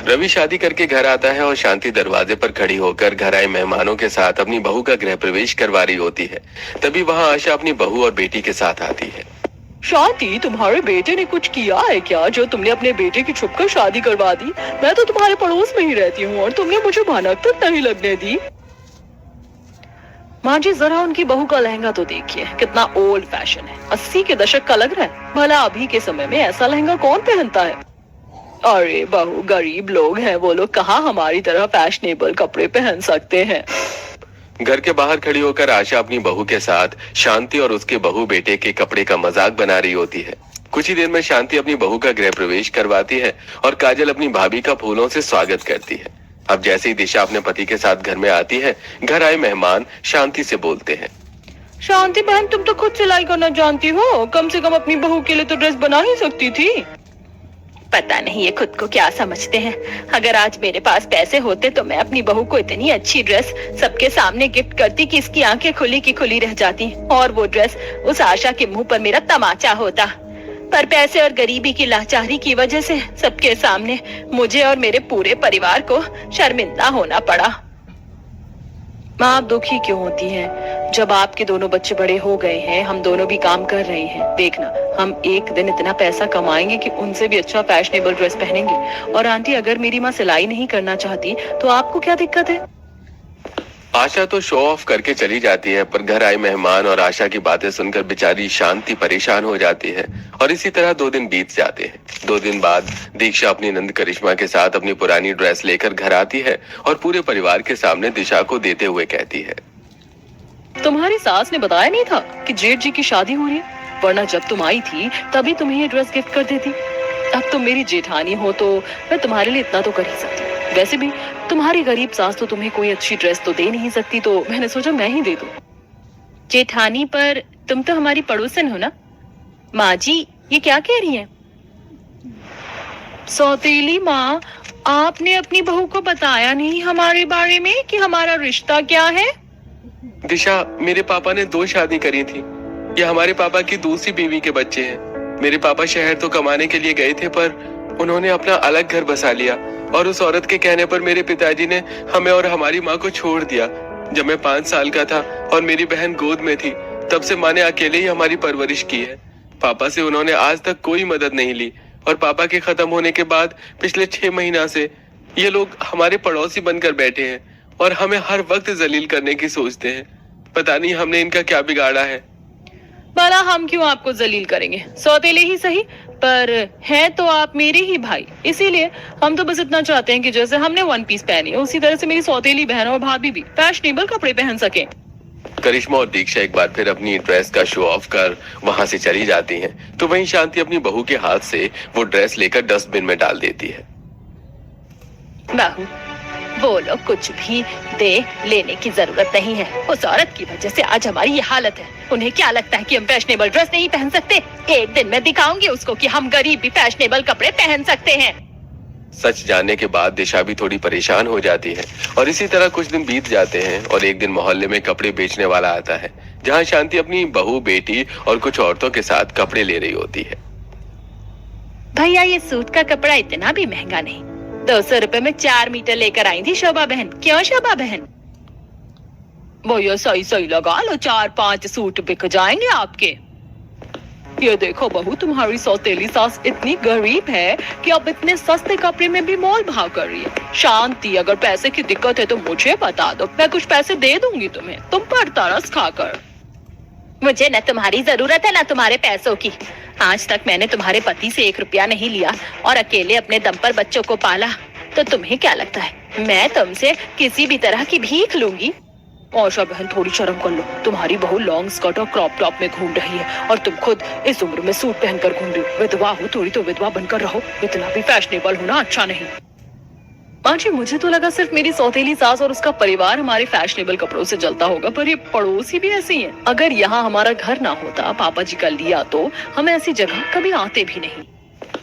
रवि शादी करके घर आता है और शांति दरवाजे पर खड़ी होकर घर आए मेहमानों के साथ अपनी बहू का गृह प्रवेश करवा रही होती है। तभी वहाँ आशा अपनी बहू और बेटी के साथ आती है। शांति, तुम्हारे बेटे ने कुछ किया है क्या जो तुमने अपने बेटे की छुपकर शादी करवा दी? मैं तो तुम्हारे पड़ोस में ही रहती हूँ और तुमने मुझे भनक तक नहीं लगने दी। माँ जी, जरा उनकी बहू का लहंगा तो देखिए, कितना ओल्ड फैशन है, 80 के दशक का लग रहा है। भला अभी के समय में ऐसा लहंगा कौन पहनता है? अरे बहू, गरीब लोग हैं वो लोग, कहाँ हमारी तरह फैशनेबल कपड़े पहन सकते हैं। घर के बाहर खड़ी होकर आशा अपनी बहू के साथ शांति और उसके बहू बेटे के कपड़े का मजाक बना रही होती है। कुछ ही देर में शांति अपनी बहू का गृह प्रवेश करवाती है और काजल अपनी भाभी का फूलों से स्वागत करती है। अब जैसे ही दिशा अपने पति के साथ घर में आती है, घर आए मेहमान शांति से बोलते हैं। शांति बहन, तुम तो खुद सिलाई करना जानती हो, कम से कम अपनी बहू के लिए तो ड्रेस बना ही सकती थी। पता नहीं ये खुद को क्या समझते हैं। अगर आज मेरे पास पैसे होते तो मैं अपनी बहू को इतनी अच्छी ड्रेस सबके सामने गिफ्ट करती कि इसकी आंखें खुली की खुली रह जाती और वो ड्रेस उस आशा के मुंह पर मेरा तमाचा होता। पर पैसे और गरीबी की लाचारी की वजह से सबके सामने मुझे और मेरे पूरे परिवार को शर्मिंदा होना पड़ा। माँ, आप दुखी क्यों होती हैं? जब आपके दोनों बच्चे बड़े हो गए हैं, हम दोनों भी काम कर रहे हैं, देखना हम एक दिन इतना पैसा कमाएंगे कि उनसे भी अच्छा फैशनेबल ड्रेस पहनेंगे। और आंटी, अगर मेरी माँ सिलाई नहीं करना चाहती तो आपको क्या दिक्कत है? आशा तो शो ऑफ करके चली जाती है, पर घर आए मेहमान और आशा की बातें सुनकर बेचारी शांति परेशान हो जाती है और इसी तरह 2 दिन बीत जाते हैं। 2 दिन बाद दीक्षा अपनी नंद करिश्मा के साथ अपनी पुरानी ड्रेस लेकर घर आती है और पूरे परिवार के सामने दिशा को देते हुए कहती है, तुम्हारी सास ने बताया नहीं था कि जेठ जी की शादी हो रही है? वरना जब तुम आई थी तभी तुम्हें ये ड्रेस गिफ्ट कर देती। अब तुम मेरी जेठानी हो तो मैं तुम्हारे लिए इतना तो कर ही सकती हूँ। वैसे भी तुम्हारी गरीब सास तो तुम्हें कोई अच्छी ड्रेस तो दे नहीं सकती, तो मैंने सोचा मैं ही दे दूं। जेठानी, पर तुम तो हमारी पड़ोसन हो ना। माँ जी, ये क्या कह रही हैं? सौतेली माँ, आपने अपनी बहू को बताया नहीं हमारे बारे में कि हमारा रिश्ता क्या है? दिशा, मेरे पापा ने 2 शादी करी थी। ये हमारे पापा की दूसरी बीवी के बच्चे हैं। मेरे पापा शहर तो कमाने के लिए गए थे, पर उन्होंने अपना अलग घर बसा लिया और उस औरत के कहने पर मेरे पिताजी ने हमें और हमारी माँ को छोड़ दिया। जब मैं 5 साल का था और मेरी बहन गोद में थी, तब से माँ ने अकेले ही हमारी परवरिश की है। पापा से उन्होंने आज तक कोई मदद नहीं ली और पापा के खत्म होने के बाद पिछले 6 महीना से ये लोग हमारे पड़ोसी बनकर बैठे हैं और हमें हर वक्त जलील करने की सोचते हैं। पता नहीं हमने इनका क्या बिगाड़ा है। भला हम क्यों आपको जलील करेंगे? सौतेले ही सही, पर हैं तो आप मेरे ही भाई, इसीलिए हम तो बस इतना चाहते हैं कि जैसे हमने 1 पीस पहनी है उसी तरह से मेरी सौतेली बहन और भाभी भी फैशनेबल कपड़े पहन सकें। करिश्मा और दीक्षा एक बार फिर अपनी ड्रेस का शो ऑफ कर वहां से चली जाती हैं, तो वहीं शांति अपनी बहू के हाथ से वो ड्रेस लेकर डस्टबिन में डाल देती है। बहू, वो लोग कुछ भी दे लेने की जरूरत नहीं है। उस औरत की वजह से आज हमारी ये हालत है। उन्हें क्या लगता है कि हम फैशनेबल ड्रेस नहीं पहन सकते? एक दिन मैं दिखाऊंगी उसको कि हम गरीब भी फैशनेबल कपड़े पहन सकते हैं। सच जानने के बाद दिशा भी थोड़ी परेशान हो जाती है और इसी तरह कुछ दिन बीत जाते हैं और एक दिन मोहल्ले में कपड़े बेचने वाला आता है, जहां शांति अपनी बहू, बेटी और कुछ औरतों के साथ कपड़े ले रही होती है। भैया, ये सूट का कपड़ा इतना भी महंगा नहीं। 200 रुपए में 4 मीटर लेकर आई थी शोभा बहन। क्यों शोभा बहन? भैया, सही सही लगा लो, 4-5 सूट बिक जाएंगे आपके। ये देखो बहू, तुम्हारी सौतेली सास इतनी गरीब है कि अब इतने सस्ते कपड़े में भी मोल भाव कर रही है। शांति, अगर पैसे की दिक्कत है तो मुझे बता दो, मैं कुछ पैसे दे दूंगी तुम्हें, तुम पर तरस खाकर। मुझे न तुम्हारी जरूरत है न तुम्हारे पैसों की। आज तक मैंने तुम्हारे पति से 1 रुपया नहीं लिया और अकेले अपने दम पर बच्चों को पाला। तो तुम्हें क्या लगता है मैं तुमसे किसी भी तरह की भीख लूंगी? आशा बहन, थोड़ी शर्म कर लो। तुम्हारी बहू लॉन्ग स्कर्ट और क्रॉप टॉप में घूम रही है और तुम खुद इस उम्र में सूट पहनकर घूम रही हो। विधवा हो, थोड़ी तो विधवा बनकर रहो। इतना भी फैशनेबल होना अच्छा नहीं। माँ जी, मुझे तो लगा सिर्फ मेरी सौतेली सास और उसका परिवार हमारे फैशनेबल कपड़ों से जलता होगा, पर ये पड़ोसी भी ऐसे ही हैं। अगर यहाँ हमारा घर ना होता, पापा जी का लिया, तो हम ऐसी जगह कभी आते भी नहीं।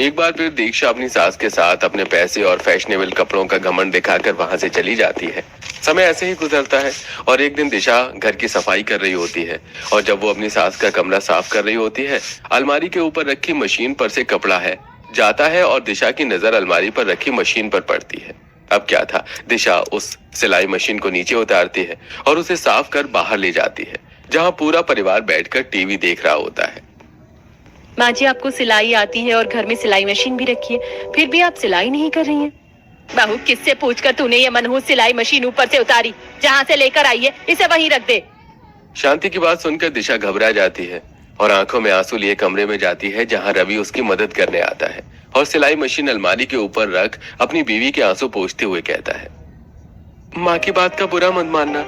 एक बार फिर दीक्षा अपनी सास के साथ अपने पैसे और फैशनेबल कपड़ों का घमंड दिखाकर वहां से चली जाती है। समय ऐसे ही गुजरता है और एक दिन दिशा घर की सफाई कर रही होती है और जब वो अपनी सास का कमरा साफ कर रही होती है, अलमारी के ऊपर रखी मशीन पर से कपड़ा है जाता है और दिशा की नजर अलमारी पर रखी मशीन पर पड़ती है। अब क्या था, दिशा उस सिलाई मशीन को नीचे उतारती है और उसे साफ कर बाहर ले जाती है, जहां पूरा परिवार बैठकर टीवी देख रहा होता है। माँ जी, आपको सिलाई आती है और घर में सिलाई मशीन भी रखी है, फिर भी आप सिलाई नहीं कर रही हैं। बहू, किससे पूछकर तूने ये मनहूस सिलाई मशीन ऊपर से उतारी? जहाँ से लेकर आई है इसे वहीं रख दे। शांति की बात सुनकर दिशा घबरा जाती है और आंखों में आंसू लिए कमरे में जाती है, जहां रवि उसकी मदद करने आता है और सिलाई मशीन अलमारी के ऊपर रख अपनी बीवी के आंसू पोंछते हुए कहता है, माँ की बात का बुरा मत मानना,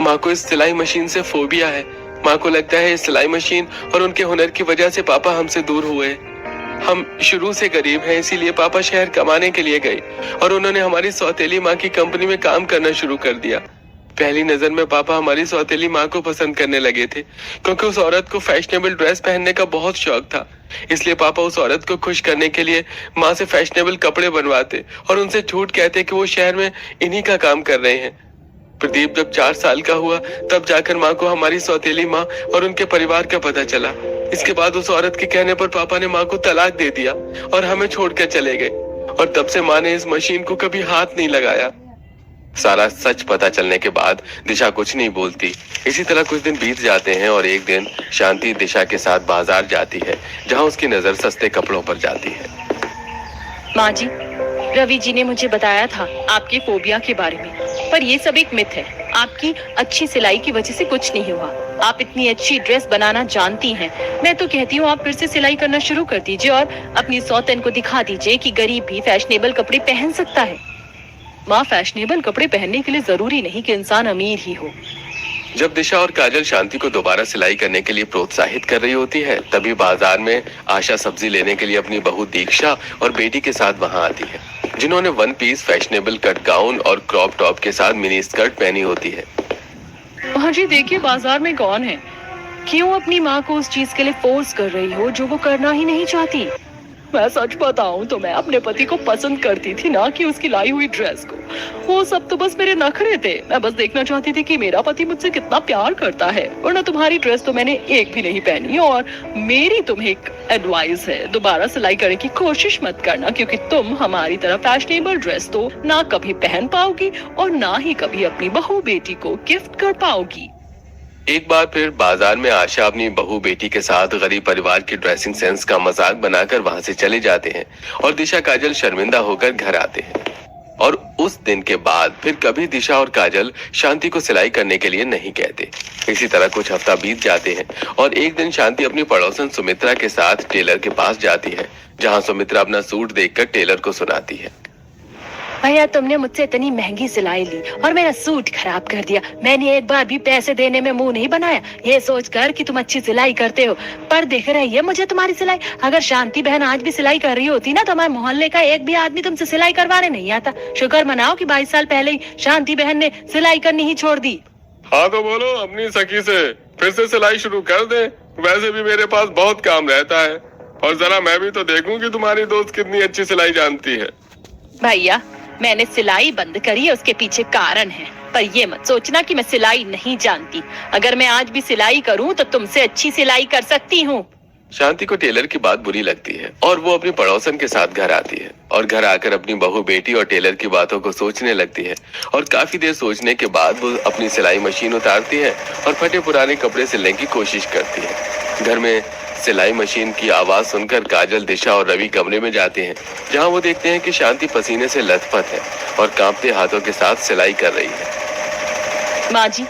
माँ को इस सिलाई मशीन से फोबिया है। माँ को लगता है इस सिलाई मशीन और उनके हुनर की वजह से पापा हमसे दूर हुए। हम शुरू से गरीब हैं, इसीलिए पापा शहर कमाने के लिए गए और उन्होंने हमारी सौतेली माँ की कंपनी में काम करना शुरू कर दिया। पहली नजर में पापा हमारी सौतेली माँ को पसंद करने लगे थे, क्योंकि उस औरत को फैशनेबल ड्रेस पहनने का बहुत शौक था। इसलिए पापा उस औरत को खुश करने के लिए माँ से फैशनेबल कपड़े बनवाते और उनसे झूठ कहते कि वो शहर में इन्हीं का काम कर रहे हैं। प्रदीप जब 4 साल का हुआ तब जाकर माँ को हमारी सौतेली माँ और उनके परिवार का पता चला। इसके बाद उस औरत के कहने पर पापा ने माँ को तलाक दे दिया और हमें छोड़कर चले गए, और तब से माँ ने इस मशीन को कभी हाथ नहीं लगाया। सारा सच पता चलने के बाद दिशा कुछ नहीं बोलती। इसी तरह कुछ दिन बीत जाते हैं और एक दिन शांति दिशा के साथ बाजार जाती है, जहाँ उसकी नजर सस्ते कपड़ों पर जाती है। माँ जी, रवि जी ने मुझे बताया था आपके फोबिया के बारे में, पर ये सब एक मिथ है। आपकी अच्छी सिलाई की वजह से कुछ नहीं हुआ। आप इतनी अच्छी ड्रेस बनाना जानती हैं। मैं तो कहती हूँ आप फिर से सिलाई करना शुरू कर दीजिए और अपनी सौतन को दिखा दीजिए कि गरीब भी फैशनेबल कपड़े पहन सकता है। माँ, फैशनेबल कपड़े पहनने के लिए जरूरी नहीं कि इंसान अमीर ही हो। जब दिशा और काजल शांति को दोबारा सिलाई करने के लिए प्रोत्साहित कर रही होती है, तभी बाजार में आशा सब्जी लेने के लिए अपनी बहू दीक्षा और बेटी के साथ वहां आती है, जिन्होंने 1 पीस फैशनेबल कट गाउन और क्रॉप टॉप के साथ मिनी स्कर्ट पहनी होती है। हाँ जी, देखिए बाजार में कौन है। क्यों अपनी माँ को उस चीज के लिए फोर्स कर रही हो जो वो करना ही नहीं चाहती? मैं सच बताऊं तो मैं अपने पति को पसंद करती थी, ना कि उसकी लाई हुई ड्रेस को। वो सब तो बस मेरे नखरे थे। मैं बस देखना चाहती थी कि मेरा पति मुझसे कितना प्यार करता है। वरना तुम्हारी ड्रेस तो मैंने एक भी नहीं पहनी, और मेरी तुम्हें एक एडवाइस है, दोबारा सिलाई करने की कोशिश मत करना, क्योंकि तुम हमारी तरह फैशनेबल ड्रेस तो ना कभी पहन पाओगी और ना ही कभी अपनी बहू बेटी को गिफ्ट कर पाओगी। एक बार फिर बाजार में आशा अपनी बहू बेटी के साथ गरीब परिवार की ड्रेसिंग सेंस का मजाक बनाकर वहां से चले जाते हैं और दिशा काजल शर्मिंदा होकर घर आते हैं। और उस दिन के बाद फिर कभी दिशा और काजल शांति को सिलाई करने के लिए नहीं कहते। इसी तरह कुछ हफ्ता बीत जाते हैं और एक दिन शांति अपनी पड़ोसन सुमित्रा के साथ टेलर के पास जाती है, जहां सुमित्रा अपना सूट देखकर टेलर को सुनाती है, भैया, तुमने मुझसे इतनी महंगी सिलाई ली और मेरा सूट खराब कर दिया। मैंने एक बार भी पैसे देने में मुंह नहीं बनाया, ये सोचकर कि तुम अच्छी सिलाई करते हो। पर देख रही है मुझे तुम्हारी सिलाई। अगर शांति बहन आज भी सिलाई कर रही होती ना, तो हमारे मोहल्ले का एक भी आदमी तुमसे सिलाई करवाने नहीं आता। शुक्र मनाओ कि 22 साल पहले ही शांति बहन ने सिलाई करनी ही छोड़ दी। हाँ तो बोलो अपनी सखी से फिर से सिलाई शुरू कर दे। वैसे भी मेरे पास बहुत काम रहता है, और जरा मैं भी तो देखूं कि तुम्हारी दोस्त कितनी अच्छी सिलाई जानती है। भैया, मैंने सिलाई बंद करी है, उसके पीछे कारण है, पर ये मत सोचना कि मैं सिलाई नहीं जानती। अगर मैं आज भी सिलाई करूं तो तुमसे अच्छी सिलाई कर सकती हूँ। शांति को टेलर की बात बुरी लगती है और वो अपनी पड़ोसन के साथ घर आती है और घर आकर अपनी बहू बेटी और टेलर की बातों को सोचने लगती है। और काफी देर सोचने के बाद वो अपनी सिलाई मशीन उतारती है और फटे पुराने कपड़े सिलने की कोशिश करती है। घर में सिलाई मशीन की आवाज सुनकर काजल, दिशा और रवि कमरे में जाते हैं, जहां वो देखते हैं कि शांति पसीने से लथपथ है और कांपते हाथों के साथ सिलाई कर रही है। माँ जी,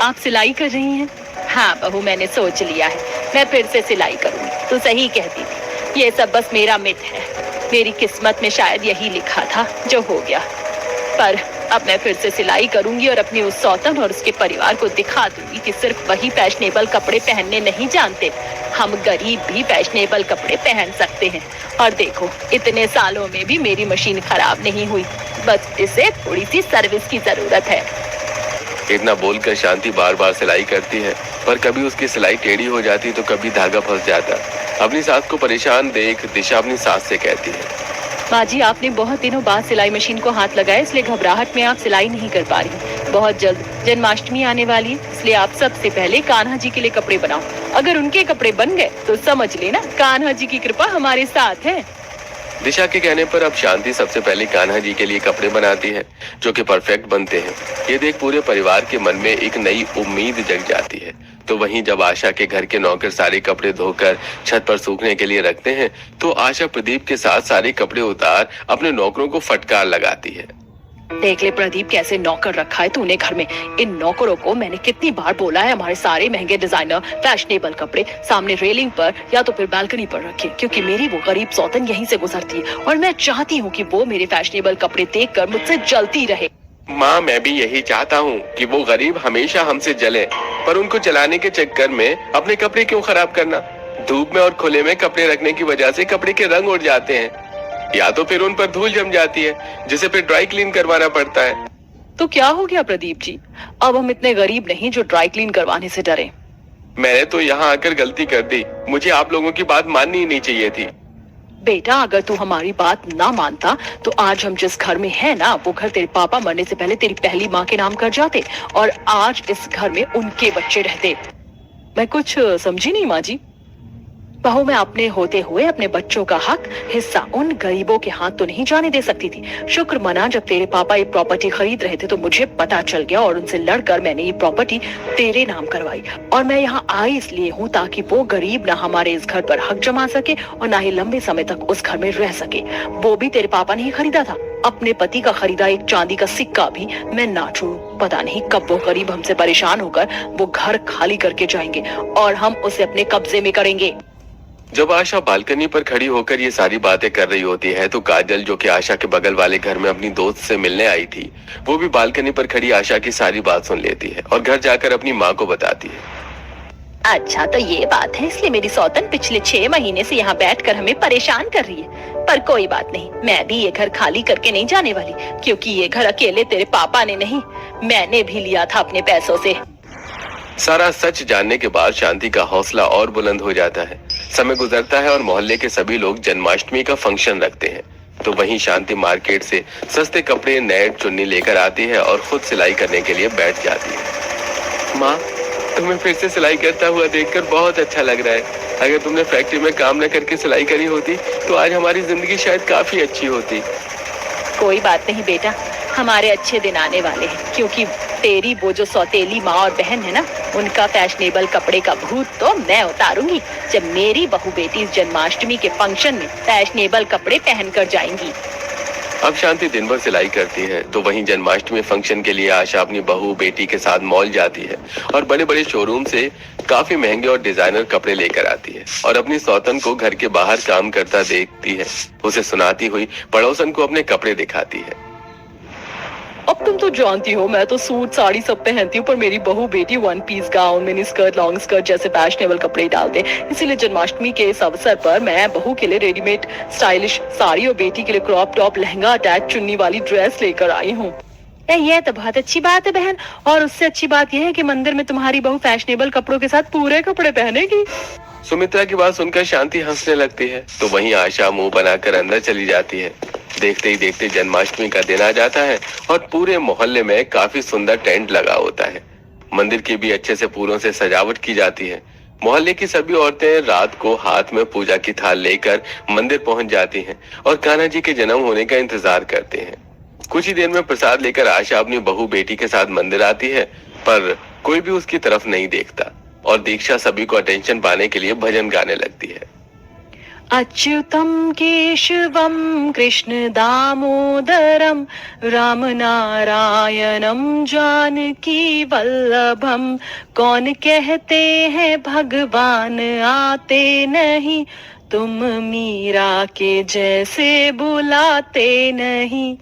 आप सिलाई कर रही हैं? हाँ बहू, मैंने सोच लिया है, मैं फिर से सिलाई करूंगी। तू सही कहती थी, ये सब बस मेरा मिथ है। मेरी किस्मत में शायद यही लिखा था जो हो गया। पर अब मैं फिर से सिलाई करूंगी और अपनी उस सौतन और उसके परिवार को दिखा दूंगी कि सिर्फ वही फैशनेबल कपड़े पहनने नहीं जानते, हम गरीब भी फैशनेबल कपड़े पहन सकते हैं। और देखो, इतने सालों में भी मेरी मशीन खराब नहीं हुई, बस इसे थोड़ी सी सर्विस की जरूरत है। इतना बोलकर शांति बार बार सिलाई करती है, पर कभी उसकी सिलाई टेढ़ी हो जाती तो कभी धागा फंस जाता। अपनी सास को परेशान देख दिशा अपनी सास से कहती है, माँ जी, आपने बहुत दिनों बाद सिलाई मशीन को हाथ लगाया, इसलिए घबराहट में आप सिलाई नहीं कर पा रही। बहुत जल्द जन्माष्टमी आने वाली है, इसलिए आप सबसे पहले कान्हा जी के लिए कपड़े बनाओ। अगर उनके कपड़े बन गए तो समझ लेना कान्हा जी की कृपा हमारे साथ है। दिशा के कहने पर अब शांति सबसे पहले कान्हा जी के लिए कपड़े बनाती है, जो कि परफेक्ट बनते हैं। ये देख पूरे परिवार के मन में एक नई उम्मीद जग जाती है। तो वहीं जब आशा के घर के नौकर सारे कपड़े धोकर छत पर सूखने के लिए रखते हैं, तो आशा प्रदीप के साथ सारे कपड़े उतार अपने नौकरों को फटकार लगाती है। देख ले प्रदीप, कैसे नौकर रखा है तूने घर में। इन नौकरों को मैंने कितनी बार बोला है हमारे सारे महंगे डिजाइनर फैशनेबल कपड़े सामने रेलिंग पर या तो फिर बालकनी पर रखे, क्योंकि मेरी वो गरीब सौतन यहीं से गुजरती है और मैं चाहती हूँ कि वो मेरे फैशनेबल कपड़े देखकर मुझसे जलती रहे। माँ, मैं भी यही चाहता हूँ कि वो गरीब हमेशा हमसे जले, पर उनको जलाने के चक्कर में अपने कपड़े क्यों खराब करना। धूप में और खुले में कपड़े रखने की वजह से कपड़े के रंग उड़ जाते हैं, या तो फिर उन पर धूल जम जाती है, जिसे फिर ड्राई क्लीन करवाना पड़ता है। तो क्या हो गया प्रदीप जी, अब हम इतने गरीब नहीं जो ड्राई क्लीन करवाने से डरे। मैंने तो यहाँ आकर गलती कर दी, मुझे आप लोगों की बात माननी ही नहीं चाहिए थी। बेटा, अगर तू हमारी बात ना मानता तो आज हम जिस घर में है ना, वो घर तेरे पापा मरने से पहले तेरी पहली माँ के नाम कर जाते और आज इस घर में उनके बच्चे रहते। मैं कुछ समझी नहीं माँ जी। बहू, मैं अपने होते हुए अपने बच्चों का हक हिस्सा उन गरीबों के हाथ तो नहीं जाने दे सकती थी। शुक्र मना जब तेरे पापा ये प्रॉपर्टी खरीद रहे थे तो मुझे पता चल गया और उनसे लड़कर मैंने ये प्रॉपर्टी तेरे नाम करवाई। और मैं यहाँ आई इसलिए हूँ ताकि वो गरीब ना हमारे इस घर पर हक जमा सके और ना ही लंबे समय तक उस घर में रह सके। वो भी तेरे पापा ने ही खरीदा था, अपने पति का खरीदा एक चांदी का सिक्का भी मैं ना छोड़ूं। पता नहीं कब वो गरीब हमसे परेशान होकर वो घर खाली करके जाएंगे और हम उसे अपने कब्जे में करेंगे। जब आशा बालकनी पर खड़ी होकर ये सारी बातें कर रही होती है, तो काजल, जो कि आशा के बगल वाले घर में अपनी दोस्त से मिलने आई थी, वो भी बालकनी पर खड़ी आशा की सारी बात सुन लेती है और घर जाकर अपनी माँ को बताती है। अच्छा, तो ये बात है, इसलिए मेरी सौतन पिछले 6 महीने से यहाँ बैठकर हमें परेशान कर रही है। पर कोई बात नहीं, मैं भी ये घर खाली करके नहीं जाने वाली, क्योंकि ये घर अकेले तेरे पापा ने नहीं, मैंने भी लिया था अपने पैसों से। सारा सच जानने के बाद शांति का हौसला और बुलंद हो जाता है। समय गुजरता है और मोहल्ले के सभी लोग जन्माष्टमी का फंक्शन रखते हैं। तो वहीं शांति मार्केट से सस्ते कपड़े, नेट, चुन्नी लेकर आती है और खुद सिलाई करने के लिए बैठ जाती है। माँ, तुम्हें फिर से सिलाई करता हुआ देखकर बहुत अच्छा लग रहा है। अगर तुमने फैक्ट्री में काम न करके सिलाई करी होती तो आज हमारी जिंदगी शायद काफी अच्छी होती। कोई बात नहीं बेटा, हमारे अच्छे दिन आने वाले हैं, क्योंकि तेरी वो जो सौतेली माँ और बहन है ना, उनका फैशनेबल कपड़े का भूत तो मैं उतारूंगी जब मेरी बहू बेटी इस जन्माष्टमी के फंक्शन में फैशनेबल कपड़े पहन कर जाएंगी। अब शांति दिन भर सिलाई करती है, तो वहीं जन्माष्टमी फंक्शन के लिए आशा अपनी बहू बेटी के साथ मॉल जाती है और बड़े बड़े शोरूम से काफी महंगे और डिजाइनर कपड़े लेकर आती है और अपनी सौतन को घर के बाहर काम करता देखती है। उसे सुनाती हुई पड़ोसन को अपने कपड़े दिखाती है। अब तुम तो जानती हो मैं तो सूट साड़ी सब पहनती हूँ, पर मेरी बहू बेटी one piece gown, mini skirt, long skirt जैसे फैशनेबल कपड़े डालते हैं। इसीलिए जन्माष्टमी के इस अवसर पर मैं बहू के लिए रेडीमेड स्टाइलिश साड़ी और बेटी के लिए क्रॉप टॉप, लहंगा, अटैच चुन्नी वाली ड्रेस लेकर आई हूँ। ये तो बहुत अच्छी बात है बहन, और उससे अच्छी बात यह है कि मंदिर में तुम्हारी बहू फैशनेबल कपड़ों के साथ पूरे कपड़े पहनेगी। सुमित्रा की बात सुनकर शांति हंसने लगती है, तो वहीं आशा मुंह बनाकर अंदर चली जाती है। देखते ही देखते जन्माष्टमी का दिन आ जाता है और पूरे मोहल्ले में काफी सुंदर टेंट लगा होता है। मंदिर की भी अच्छे से फूलों से सजावट की जाती है। मोहल्ले की सभी औरतें रात को हाथ में पूजा की थाल लेकर मंदिर पहुंच जाती हैं और कान्हा जी के जन्म होने का इंतजार करते हैं। कुछ ही देर में प्रसाद लेकर आशा अपनी बहू बेटी के साथ मंदिर आती है, पर कोई भी उसकी तरफ नहीं देखता और दीक्षा सभी को अटेंशन पाने के लिए भजन गाने लगती है। अच्युतम केशवम कृष्ण दामोदरम राम नारायणम जानकी वल्लभम, कौन कहते हैं भगवान आते नहीं, तुम मीरा के जैसे बुलाते नहीं।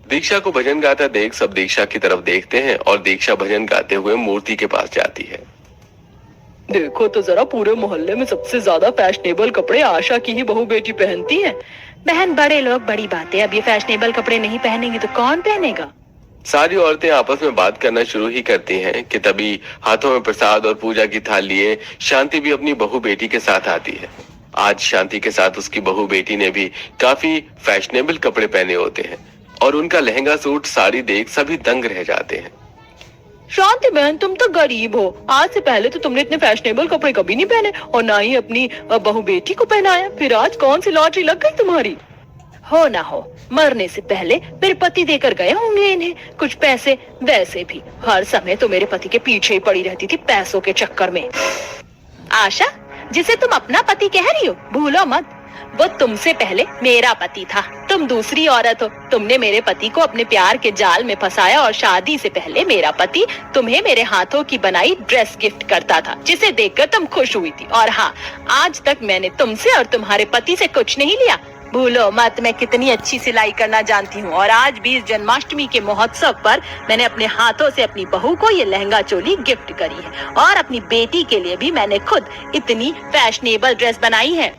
दीक्षा को भजन गाता देख सब दीक्षा की तरफ देखते हैं और दीक्षा भजन गाते हुए मूर्ति के पास जाती है। देखो तो जरा, पूरे मोहल्ले में सबसे ज्यादा फैशनेबल कपड़े आशा की ही बहू बेटी पहनती है। बहन, बड़े लोग बड़ी बातें, अब ये फैशनेबल कपड़े नहीं पहनेंगे तो कौन पहनेगा। सारी औरतें आपस में बात करना शुरू ही करती हैं कि तभी हाथों में प्रसाद और पूजा की थाल लिए शांति भी अपनी बहू बेटी के साथ आती है। आज शांति के साथ उसकी बहू बेटी ने भी काफी फैशनेबल कपड़े पहने होते हैं और उनका लहंगा, सूट, साड़ी देख सभी दंग रह जाते हैं। शांति बहन, तुम तो गरीब हो। आज से पहले तो तुमने इतने फैशनेबल कपड़े कभी नहीं पहने और ना ही अपनी बहू बेटी को पहनाया, फिर आज कौन सी लॉटरी लग गई तुम्हारी। हो ना हो, मरने से पहले मेरे पति देकर गए होंगे इन्हें कुछ पैसे। वैसे भी हर समय तो मेरे पति के पीछे ही पड़ी रहती थी पैसों के चक्कर में। आशा, जिसे तुम अपना पति कह रही हो, भूलो मत, वो तुमसे पहले मेरा पति था। तुम दूसरी औरत हो। तुमने मेरे पति को अपने प्यार के जाल में फंसाया और शादी से पहले मेरा पति तुम्हें मेरे हाथों की बनाई ड्रेस गिफ्ट करता था, जिसे देखकर तुम खुश हुई थी। और हाँ, आज तक मैंने तुमसे और तुम्हारे पति से कुछ नहीं लिया। भूलो मत, मैं कितनी अच्छी सिलाई करना जानती हूँ। और आज भी इस जन्माष्टमी के महोत्सव पर मैंने अपने हाथों से अपनी बहू को ये लहंगा चोली गिफ्ट करी है। और अपनी बेटी के लिए भी मैंने खुद इतनी फैशनेबल ड्रेस बनाई है।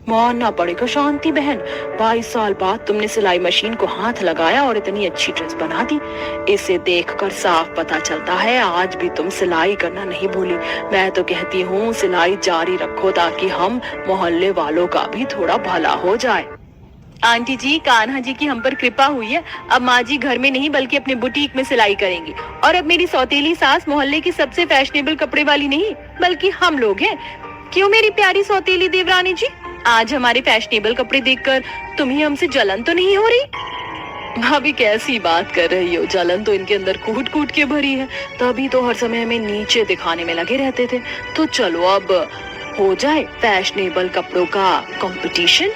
मानना पड़ेगा शांति बहन, 22 साल बाद तुमने सिलाई मशीन को हाथ लगाया और इतनी अच्छी ड्रेस बना दी। इसे देखकर साफ पता चलता है आज भी तुम सिलाई करना नहीं भूली। मैं तो कहती हूँ सिलाई जारी रखो ताकि हम मोहल्ले वालों का भी थोड़ा भला हो जाए। आंटी जी, कान्हा जी की हम पर कृपा हुई है। अब माँ जी घर में नहीं बल्कि अपने बुटीक में सिलाई करेंगी। और अब मेरी सौतेली सास मोहल्ले की सबसे फैशनेबल कपड़े वाली नहीं बल्कि हम लोग हैं। क्यों मेरी प्यारी सौतेली देवरानी जी, आज हमारे फैशनेबल कपड़े देखकर तुम्हें हमसे जलन तो नहीं हो रही? भाभी कैसी बात कर रही हो, जलन तो इनके अंदर कूट कूट के भरी है, तभी तो हर समय हमें नीचे दिखाने में लगे रहते थे। तो चलो अब हो जाए फैशनेबल कपड़ों का कंपटीशन।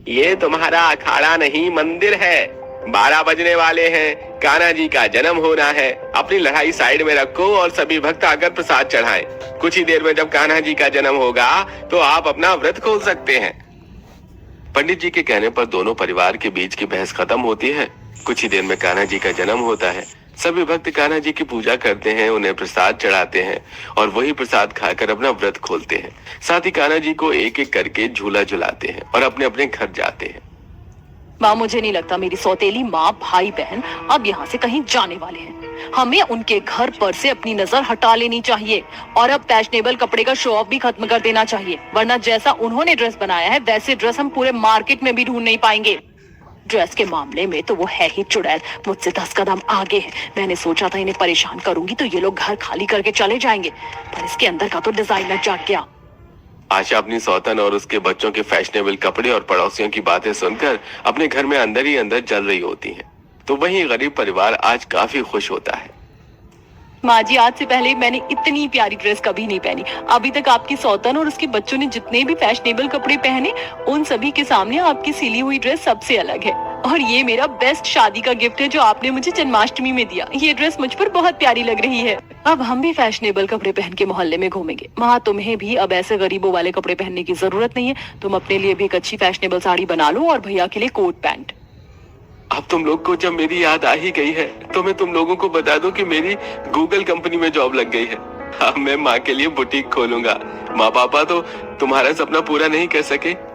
ये तुम्हारा अखाड़ा नहीं मंदिर है। 12 बजने वाले हैं, कान्हा जी का जन्म होना है। अपनी लड़ाई साइड में रखो और सभी भक्त आकर प्रसाद चढ़ाएं। कुछ ही देर में जब कान्हा जी का जन्म होगा तो आप अपना व्रत खोल सकते हैं। पंडित जी के कहने पर दोनों परिवार के बीच की बहस खत्म होती है। कुछ ही देर में कान्हा जी का जन्म होता है। सभी भक्त कान्हा जी की पूजा करते हैं, उन्हें प्रसाद चढ़ाते हैं और वही प्रसाद खाकर अपना व्रत खोलते हैं। साथ ही कान्हा जी को एक एक करके झूला झुलाते हैं और अपने अपने घर जाते हैं। माँ, मुझे नहीं लगता मेरी सौतेली माँ भाई बहन अब यहाँ से कहीं जाने वाले हैं। हमें उनके घर पर से अपनी नजर हटा लेनी चाहिए और अब फैशनेबल कपड़े का शो ऑफ भी खत्म कर देना चाहिए, वरना जैसा उन्होंने ड्रेस बनाया है वैसे ड्रेस हम पूरे मार्केट में भी ढूंढ नहीं पाएंगे। ड्रेस के मामले में तो वो है ही चुड़ैल, मुझसे 10 कदम आगे है। मैंने सोचा था इन्हें परेशान करूंगी तो ये लोग घर खाली करके चले जाएंगे, पर इसके अंदर का तो डिजाइनर जाग गया। आशा अपनी सौतन और उसके बच्चों के फैशनेबल कपड़े और पड़ोसियों की बातें सुनकर अपने घर में अंदर ही अंदर जल रही होती है। तो वहीं गरीब परिवार आज काफी खुश होता है। माँ जी, आज से पहले मैंने इतनी प्यारी ड्रेस कभी नहीं पहनी। अभी तक आपकी सौतन और उसके बच्चों ने जितने भी फैशनेबल कपड़े पहने उन सभी के सामने आपकी सिली हुई ड्रेस सबसे अलग है। और ये मेरा बेस्ट शादी का गिफ्ट है जो आपने मुझे जन्माष्टमी में दिया। ये ड्रेस मुझ पर बहुत प्यारी लग रही है। अब हम भी फैशनेबल कपड़े पहन के मोहल्ले में घूमेंगे। माँ, तुम्हें भी अब ऐसे गरीबों वाले कपड़े पहनने की जरूरत नहीं है। तुम अपने लिए भी एक अच्छी फैशनेबल साड़ी बना लो और भैया के लिए कोट पैंट। अब तुम लोग को जब मेरी याद आ ही गई है तो मैं तुम लोगों को बता दूं कि मेरी गूगल कंपनी में जॉब लग गई है। अब मैं माँ के लिए बुटीक खोलूंगा। माँ पापा तो तुम्हारा सपना पूरा नहीं कर सके,